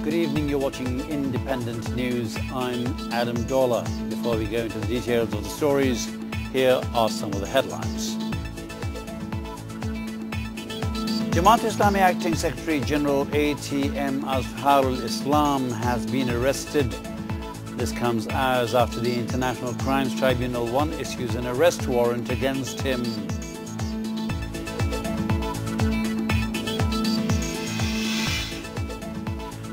Good evening, you're watching Independent News. I'm Adam Dollar. Before we go into the details of the stories, here are some of the headlines. Jamaat-e-Islami Acting Secretary General ATM Azharul Islam has been arrested. This comes hours after the International Crimes Tribunal-1 issues an arrest warrant against him.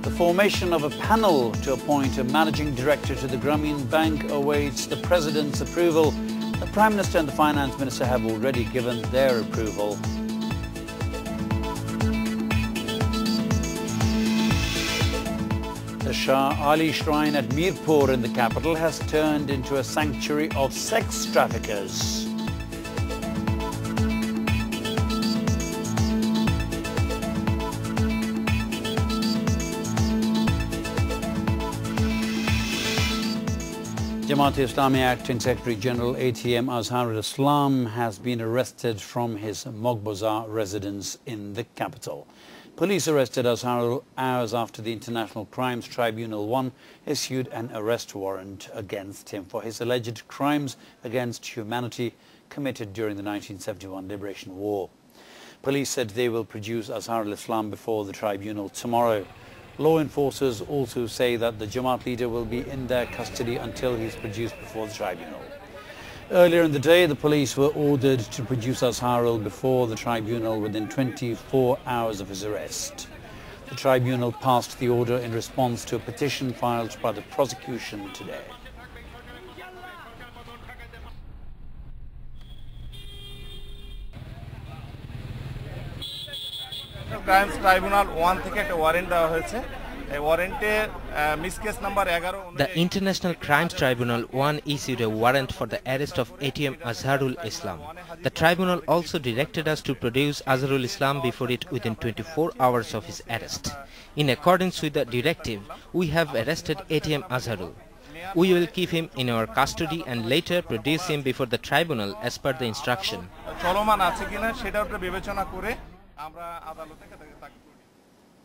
The formation of a panel to appoint a managing director to the Grameen Bank awaits the President's approval. The Prime Minister and the Finance Minister have already given their approval. The Shah Ali Shrine at Mirpur in the capital has turned into a sanctuary of sex traffickers. Jamaat-e-Islami Acting Secretary General ATM Azharul Islam has been arrested from his Mogbazar residence in the capital. Police arrested Azharul hours after the International Crimes Tribunal-1 issued an arrest warrant against him for his alleged crimes against humanity committed during the 1971 Liberation War. Police said they will produce Azharul Islam before the tribunal tomorrow. Law enforcers also say that the Jamaat leader will be in their custody until he is produced before the tribunal. Earlier in the day, the police were ordered to produce Azharul before the tribunal within 24 hours of his arrest. The tribunal passed the order in response to a petition filed by the prosecution today. Crimes Tribunal-1 থেকে একটা warrant দেওয়া হয়েছে। এই ওয়ারেন্টে misc case number 11 The International Crimes Tribunal-1 issued a warrant for the arrest of ATM Azharul Islam. The tribunal also directed us to produce Azharul Islam before it within 24 hours of his arrest. In accordance with the directive, we have arrested ATM Azharul. We will keep him in our custody and later produce him before the tribunal as per the instruction. চলমান আছে কিনা সেটা উপরে বিবেচনা করে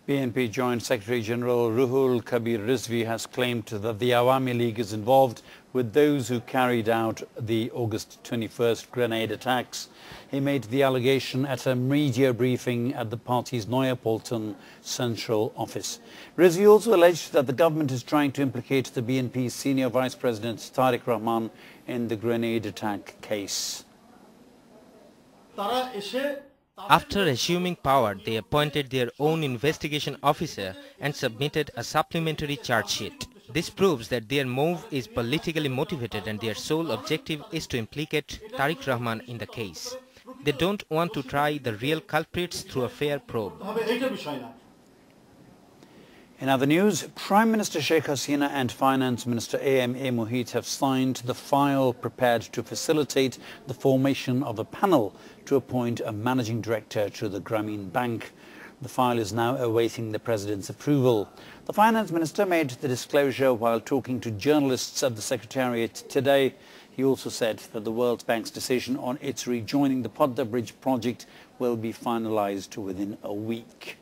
BNP Joint Secretary General Ruhul Kabir Rizvi has claimed that the Awami League is involved with those who carried out the August 21st grenade attacks. He made the allegation at a media briefing at the party's Noyapolton Central Office. Rizvi also alleged that the government is trying to implicate the BNP's Senior Vice President Tariq Rahman in the grenade attack case. After assuming power, they appointed their own investigation officer and submitted a supplementary charge sheet. This proves that their move is politically motivated and their sole objective is to implicate Tariq Rahman in the case. They don't want to try the real culprits through a fair probe. In other news, Prime Minister Sheikh Hasina and Finance Minister A.M.A. Mohit have signed the file prepared to facilitate the formation of a panel to appoint a managing director to the Grameen Bank. The file is now awaiting the President's approval. The Finance Minister made the disclosure while talking to journalists at the Secretariat today. He also said that the World Bank's decision on its rejoining the Podda Bridge project will be finalized within a week.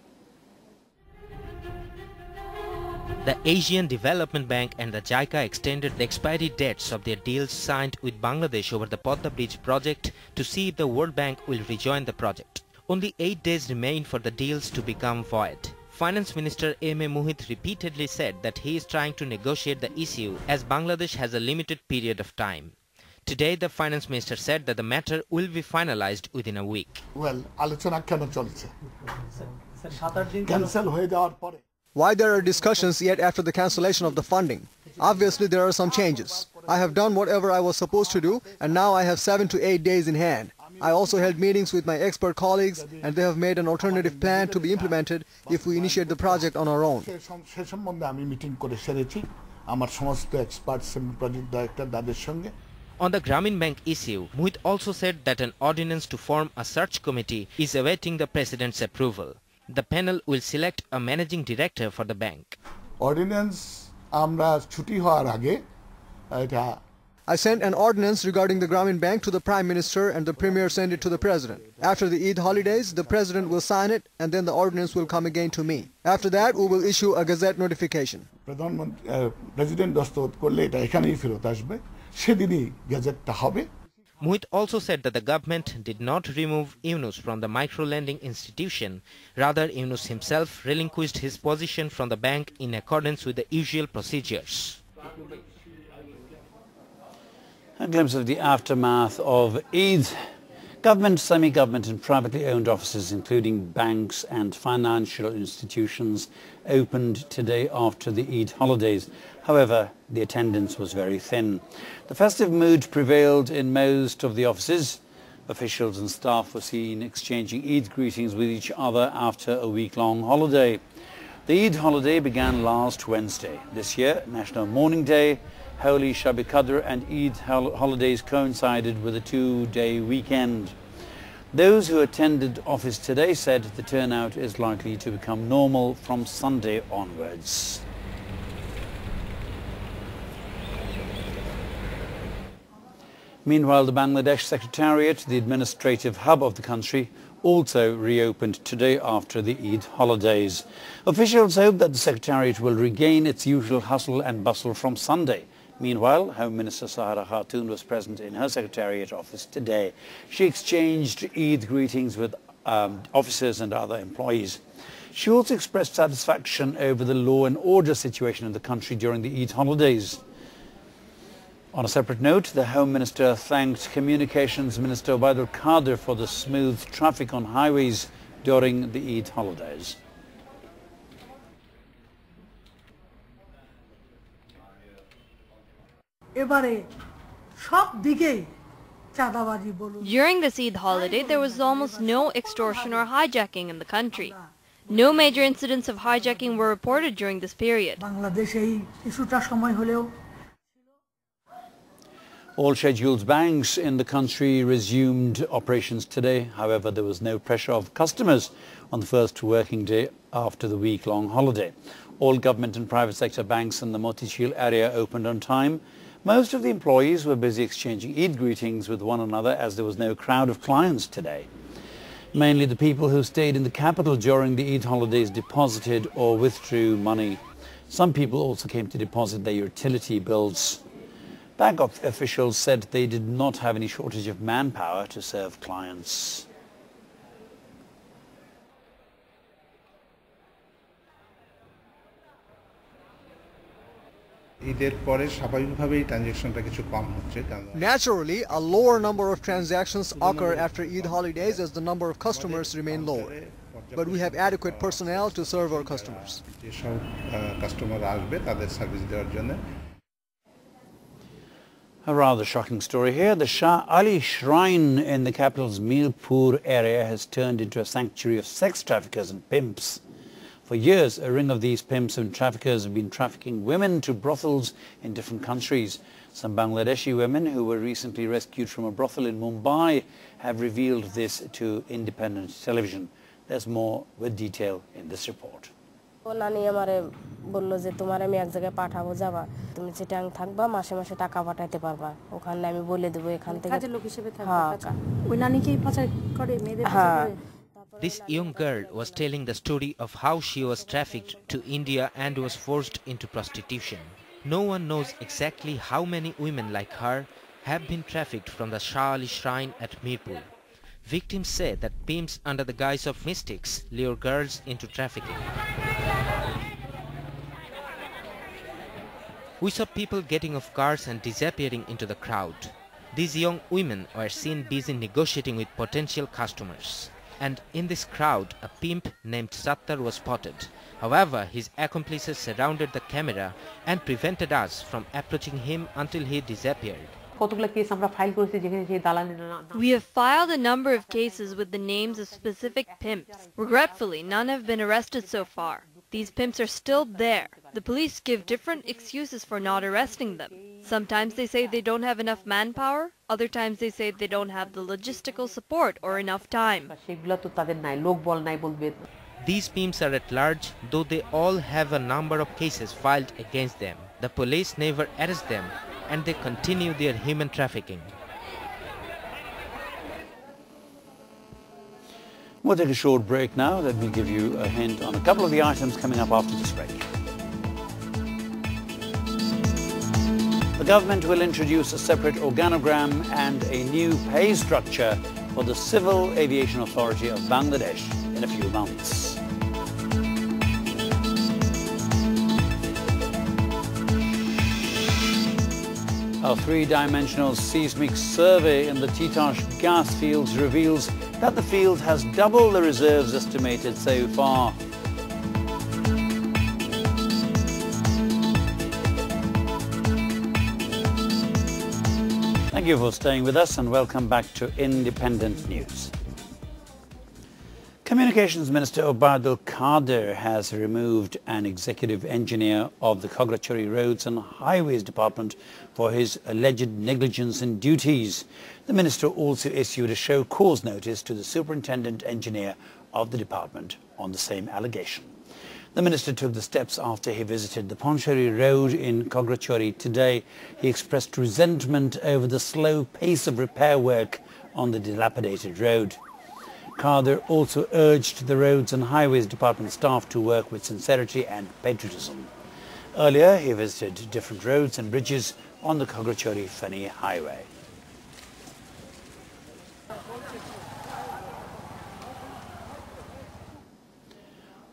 The Asian Development Bank and the JICA extended the expiry dates of their deals signed with Bangladesh over the Podda Bridge project to see if the World Bank will rejoin the project. Only 8 days remain for the deals to become void. Finance Minister A.M.A. Mohit repeatedly said that he is trying to negotiate the issue as Bangladesh has a limited period of time. Today, the Finance Minister said that the matter will be finalized within a week. Well, আলোচনা কেন চলছে? Cancel হয়ে যাওয়ার পরে Why there are discussions yet after the cancellation of the funding? Obviously there are some changes. I have done whatever I was supposed to do and now I have 7 to 8 days in hand. I also held meetings with my expert colleagues and they have made an alternative plan to be implemented if we initiate the project on our own. সে সম্বন্ধে আমি meeting করে সেরেছি আমার সমস্ত experts এবং project director তাদের সঙ্গে। On the Grameen Bank issue, Mohit also said that an ordinance to form a search committee is awaiting the President's approval. The panel will select a managing director for the bank. Ordinance আমরা ছুটি হওয়ার আগে এটা I sent an ordinance regarding the Grameen Bank to the Prime Minister and the Premier sent it to the President. After the Eid holidays, the President will sign it and then the ordinance will come again to me. After that, we will issue a Gazette notification. President দস্তখত করলে এটা এখানেই ফেরত আসবে সেদিনই গেজেটটা হবে Mohit also said that the government did not remove Yunus from the micro-lending institution. Rather, Yunus himself relinquished his position from the bank in accordance with the usual procedures. A glimpse of the aftermath of Eid. Government, semi-government and privately owned offices, including banks and financial institutions, opened today after the Eid holidays. However, the attendance was very thin. The festive mood prevailed in most of the offices. Officials and staff were seen exchanging Eid greetings with each other after a week-long holiday. The Eid holiday began last Wednesday. This year, National Mourning Day, Holy Shab Qadr and Eid holidays coincided with a two-day weekend. Those who attended office today said the turnout is likely to become normal from Sunday onwards. Meanwhile, the Bangladesh Secretariat, the administrative hub of the country, also reopened today after the Eid holidays. Officials hope that the Secretariat will regain its usual hustle and bustle from Sunday. Meanwhile, Home Minister Sahara Khatun was present in her Secretariat office today. She exchanged Eid greetings with officers and other employees. She also expressed satisfaction over the law and order situation in the country during the Eid holidays. On a separate note, the Home Minister thanked Communications Minister Obaidul Qadir for the smooth traffic on highways during the Eid holidays. During this Eid holiday, there was almost no extortion or hijacking in the country. No major incidents of hijacking were reported during this period. All scheduled banks in the country resumed operations today. However, there was no pressure of customers on the first working day after the week-long holiday. All government and private sector banks in the Motichil area opened on time. Most of the employees were busy exchanging Eid greetings with one another as there was no crowd of clients today. Mainly the people who stayed in the capital during the Eid holidays deposited or withdrew money. Some people also came to deposit their utility bills. Bank officials said they did not have any shortage of manpower to serve clients. Naturally, a lower number of transactions occur after Eid holidays as the number of customers remain lower. But we have adequate personnel to serve our customers. A rather shocking story here. The Shah Ali Shrine in the capital's Mirpur area has turned into a sanctuary of sex traffickers and pimps. For years, a ring of these pimps and traffickers have been trafficking women to brothels in different countries. Some Bangladeshi women who were recently rescued from a brothel in Mumbai have revealed this to independent television. There's more with detail in this report. নানি আমারে বলল যে তোমার আমি এক জায়গায় পাঠাবো যাবা তুমি চিটাং থাকবা মাসে মাসে টাকা পাঠাইতে পারবা ওখানে আমি বলে দেব এখান থেকে কাজের লোক হিসেবে থাকবা ওই নানি কি পাচার করে মেয়েদের পাচার করে This young girl was telling the story of how she was trafficked to India and was forced into prostitution. No one knows exactly how many women like her have been trafficked from the Shah Ali Shrine at Mirpur. Victims say that pimps under the guise of mystics lure girls into trafficking. We saw people getting off cars and disappearing into the crowd. These young women were seen busy negotiating with potential customers. And in this crowd, a pimp named Sattar was spotted. However, his accomplices surrounded the camera and prevented us from approaching him until he disappeared. We have filed a number of cases with the names of specific pimps. Regretfully, none have been arrested so far. These pimps are still there. The police give different excuses for not arresting them. Sometimes they say they don't have enough manpower. Other times they say they don't have the logistical support or enough time. These pimps are at large, though they all have a number of cases filed against them. The police never arrest them and they continue their human trafficking. We'll take a short break now. Let me give you a hint on a couple of the items coming up after this break. The government will introduce a separate organogram and a new pay structure for the Civil Aviation Authority of Bangladesh in a few months. A three-dimensional seismic survey in the Titas Gas Fields reveals that the field has double the reserves estimated so far. Thank you for staying with us and welcome back to Independent News. Communications Minister Obadul Qadir has removed an executive engineer of the Khagrachari Roads and Highways Department for his alleged negligence in duties. The minister also issued a show cause notice to the superintendent engineer of the department on the same allegation. The minister took the steps after he visited the Panchari Road in Khagrachari today. He expressed resentment over the slow pace of repair work on the dilapidated road. Qadir also urged the Roads and Highways Department staff to work with sincerity and patriotism. Earlier, he visited different roads and bridges on the Khagrachari-Feni highway.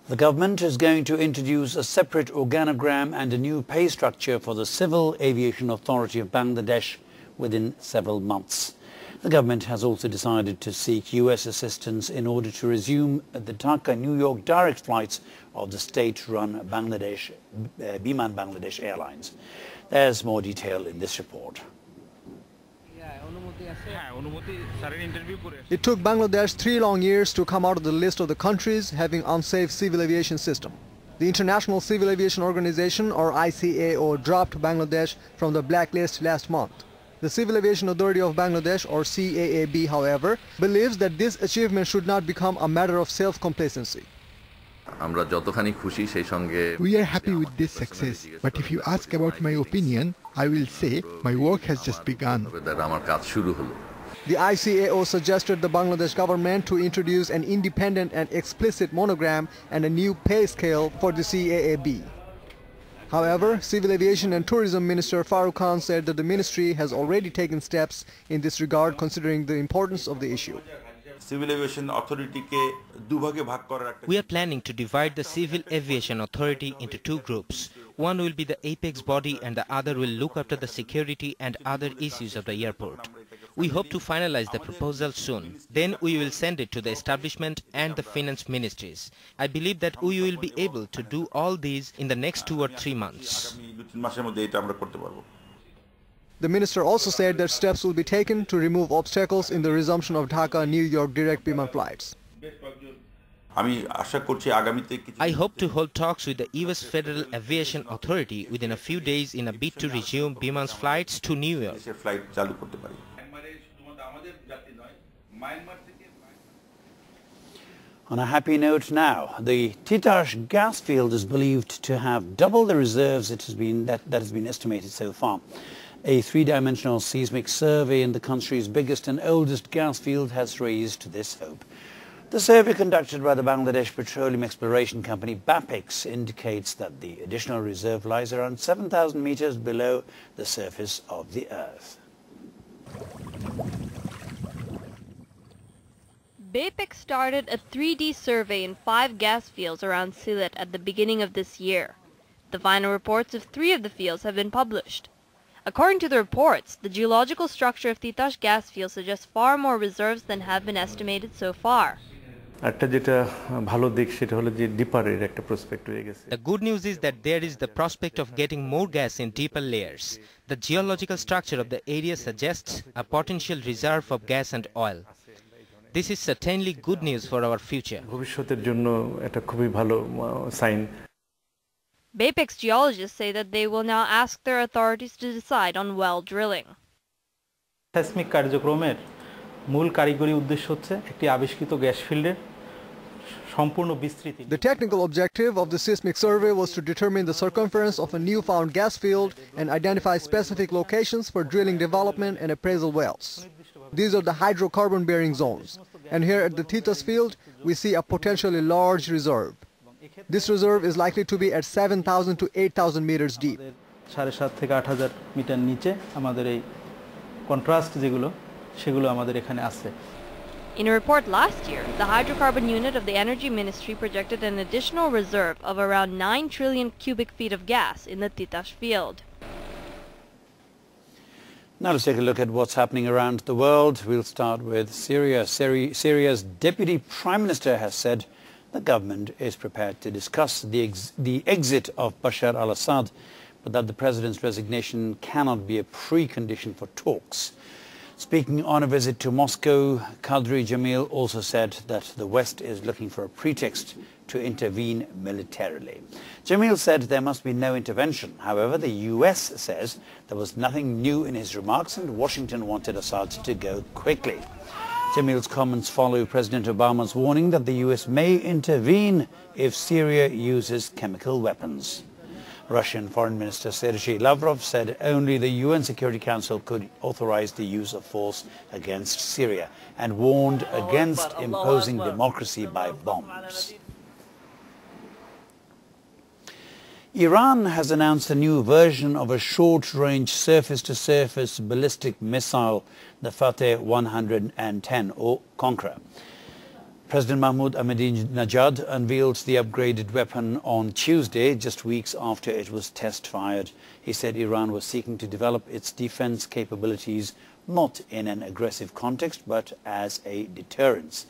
The government is going to introduce a separate organogram and a new pay structure for the Civil Aviation Authority of Bangladesh within several months. The government has also decided to seek US assistance in order to resume the Dhaka-New York direct flights of the state-run Biman Bangladesh Airlines. There's more detail in this report. It took Bangladesh 3 long years to come out of the list of the countries having unsafe civil aviation system. The International Civil Aviation Organization, or ICAO, dropped Bangladesh from the blacklist last month. The Civil Aviation Authority of Bangladesh, or CAAB, however, believes that this achievement should not become a matter of self-complacency. We are happy with this success, but if you ask about my opinion, I will say my work has just begun. The ICAO suggested the Bangladesh government to introduce an independent and explicit monogram and a new pay scale for the CAAB. However, Civil Aviation and Tourism Minister Farooq Khan said that the ministry has already taken steps in this regard considering the importance of the issue. We are planning to divide the Civil Aviation Authority into 2 groups. One will be the apex body and the other will look after the security and other issues of the airport. We hope to finalize the proposal soon. Then we will send it to the establishment and the finance ministries. I believe that we will be able to do all these in the next 2 or 3 months. The minister also said that steps will be taken to remove obstacles in the resumption of Dhaka-New York direct Biman flights. I hope to hold talks with the US Federal Aviation Authority within a few days in a bid to resume Biman's flights to New York. On a happy note now, the Titas Gas Field is believed to have double the reserves that has been estimated so far. A 3-dimensional seismic survey in the country's biggest and oldest gas field has raised this hope. The survey conducted by the Bangladesh Petroleum Exploration Company BAPEX indicates that the additional reserve lies around 7,000 meters below the surface of the earth. BAPEX started a 3D survey in 5 gas fields around Sylhet at the beginning of this year. The final reports of 3 of the fields have been published. According to the reports, the geological structure of Titas Gas Field suggests far more reserves than have been estimated so far. The good news is that there is the prospect of getting more gas in deeper layers. The geological structure of the area suggests a potential reserve of gas and oil. This is certainly good news for our future. BAPEX geologists say that they will now ask their authorities to decide on well drilling. seismic কার্যক্রমের মূল কারিগরি উদ্দেশ্য হচ্ছে একটি আবিষ্কৃত gas ফিল্ডের The technical objective of the seismic survey was to determine the circumference of a newfound gas field and identify specific locations for drilling development and appraisal wells. These are the hydrocarbon-bearing zones. And here at the Titas field, we see a potentially large reserve. This reserve is likely to be at 7,000 to 8,000 meters deep. 7,500 থেকে 8,000 metre নিচে আমাদের এই contrast সেগুলো আমাদের এখানে আছে। In a report last year, the hydrocarbon unit of the Energy Ministry projected an additional reserve of around 9 trillion cubic feet of gas in the Titas field. Now let's take a look at what's happening around the world. We'll start with Syria. Syria's Deputy Prime Minister has said the government is prepared to discuss the exit of Bashar al-Assad, but that the president's resignation cannot be a precondition for talks. Speaking on a visit to Moscow, Qadri Jamil also said that the West is looking for a pretext to intervene militarily. Jamil said there must be no intervention. However, the US says there was nothing new in his remarks and Washington wanted Assad to go quickly. Jamil's comments follow President Obama's warning that the US may intervene if Syria uses chemical weapons. Russian Foreign Minister Sergei Lavrov said only the UN Security Council could authorize the use of force against Syria and warned against imposing democracy by bombs. Iran has announced a new version of a short-range surface-to-surface ballistic missile, the Fateh 110 or Conqueror. President Mahmoud Ahmadinejad unveiled the upgraded weapon on Tuesday, just weeks after it was test-fired. He said Iran was seeking to develop its defense capabilities not in an aggressive context, but as a deterrence.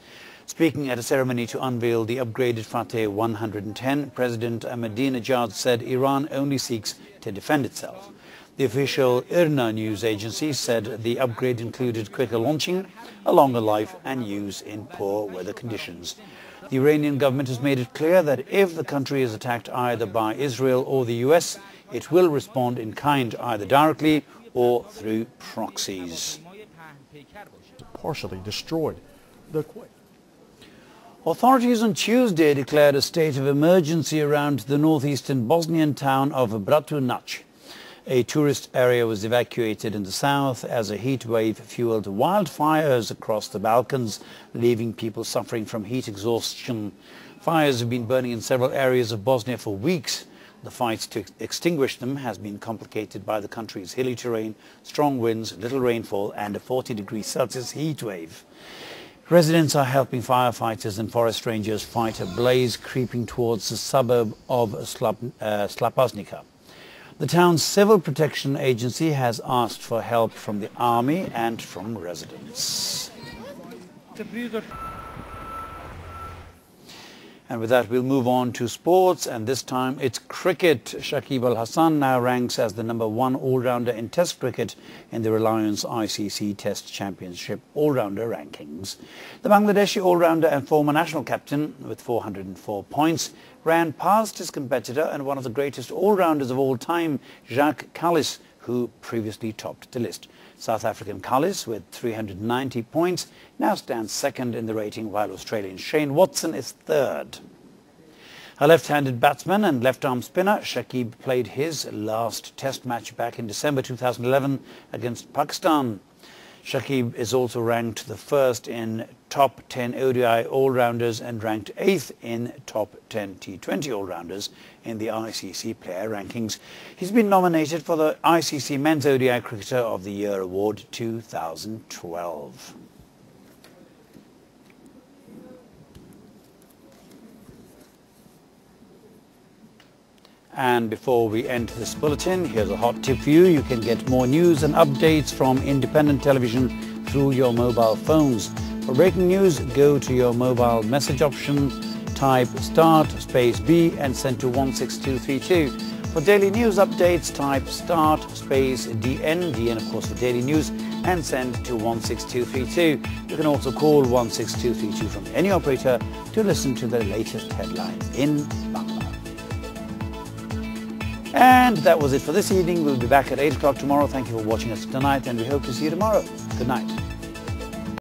Speaking at a ceremony to unveil the upgraded Fateh 110, President Ahmadinejad said Iran only seeks to defend itself. The official IRNA news agency said the upgrade included quicker launching, a longer life and use in poor weather conditions. The Iranian government has made it clear that if the country is attacked either by Israel or the US, it will respond in kind either directly or through proxies. Partially destroyed. Authorities on Tuesday declared a state of emergency around the northeastern Bosnian town of Bratunac. A tourist area was evacuated in the south as a heat wave fueled wildfires across the Balkans, leaving people suffering from heat exhaustion. Fires have been burning in several areas of Bosnia for weeks. The fight to extinguish them has been complicated by the country's hilly terrain, strong winds, little rainfall and a 40°C heat wave. Residents are helping firefighters and forest rangers fight a blaze creeping towards the suburb of Slapaznica. The town's civil protection agency has asked for help from the army and from residents. And with that, we'll move on to sports, and this time it's cricket. Shakib Al Hasan now ranks as the #1 all-rounder in Test cricket in the Reliance ICC Test Championship all-rounder rankings. The Bangladeshi all-rounder and former national captain, with 404 points, ran past his competitor and one of the greatest all-rounders of all time, Jacques Kallis, who previously topped the list. South African Kallis, with 390 points, now stands second in the rating, while Australian Shane Watson is third. A left-handed batsman and left-arm spinner, Shakib played his last Test match back in December 2011 against Pakistan. Shakib is also ranked the first in top 10 ODI all-rounders and ranked 8th in top 10 T20 all-rounders in the ICC player rankings. He's been nominated for the ICC Men's ODI Cricketer of the Year Award 2012. And before we end this bulletin, here's a hot tip for you. You can get more news and updates from independent television through your mobile phones. For breaking news, go to your mobile message option, type start space B and send to 16232. For daily news updates, type start space DN of course for daily news, and send to 16232. You can also call 16232 from any operator to listen to the latest headlines in Bangla. And that was it for this evening. We'll be back at 8 o'clock tomorrow. Thank you for watching us tonight, and we hope to see you tomorrow. Good night.